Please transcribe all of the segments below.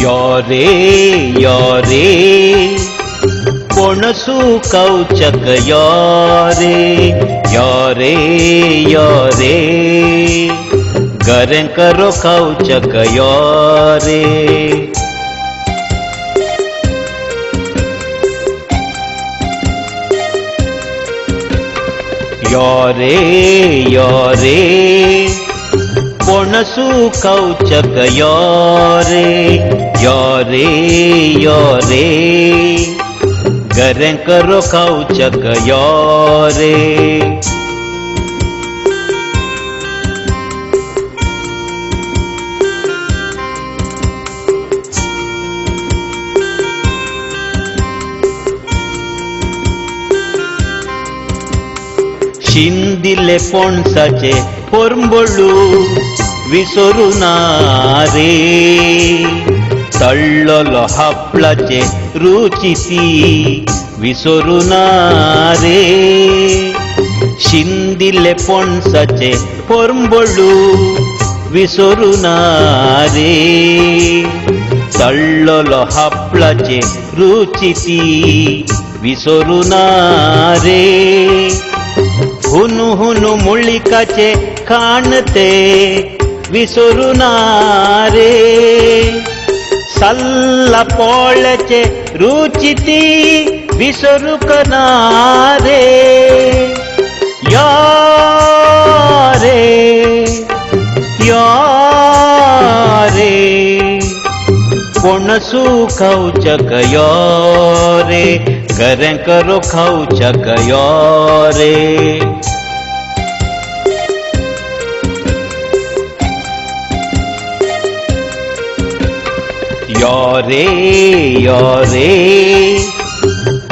ಯಾರೇ ಯಾರೇ ಕೊಣಸು ಕೌಚಕ ಯಾರೇ ಯಾರೇ ಯಾರೇ ಗರೆಂ ಕರೋ ಕೌಚಕ ಯಾರೇ ಯಾರೇ ಯಾರೇ ಕೊಣಸು ಕೌಚಕ ಯಾರೇ ಯಾರೇ ಯಾರೇ ಗರೆಂ ಕರೋ ಕೌಚಕ ಯಾರೇ शिंदिले पोणसाचे पोरंबोळू विसरुनारे तळ्ळलो हपळाचे रुचिती विसरुनारे शिंदिले पोणसाचे पोरंबोळू विसरुनारे तळ्ळलो हपळाचे रुचिती विसरुनारे हुनु हुनु मुळिकाचे काणते विसरुनारे सल्ला पोळ्याचे रुचिती विसरुकनारे यारे यारे कोणसु कौचक यारे गरें करो कौचक यारे यारे यारे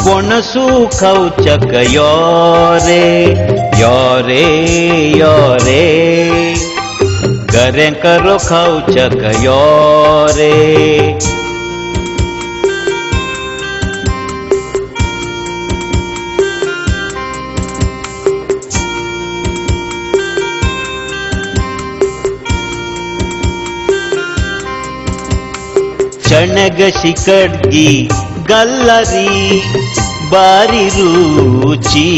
कोणसु कौचक यारे यारे यारे गरें करो कौचक यारे चणग शिकड्गी गल्लरी बारी रुची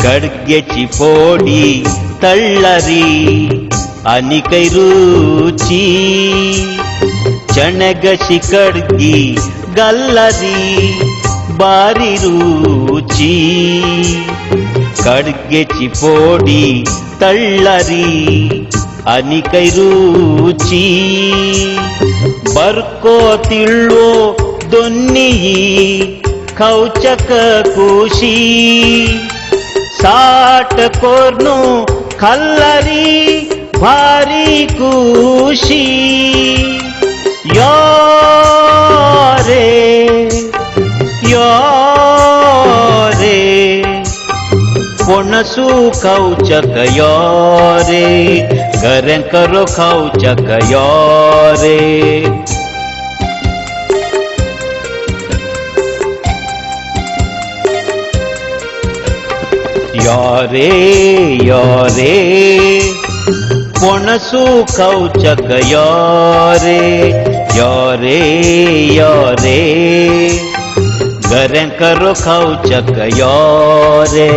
कड्ग्याची फोडी तळ्ळरी अनिकै रुची चणग शिकड्गी गल्लरी बारी रुची कड्ग्याची फोडी तळ्ळरी अनिकै रुची बर्को तिळ्वो दोन्नियी कौचक कुशी साठ कोर्नु कल्लरी भारी कुशी यारे यारे कोणसु कौचक यारे गरें करो कौचक यारे यारे यारे कोणसु कौचक यारे यारे यारे गरें करो कौचक यारे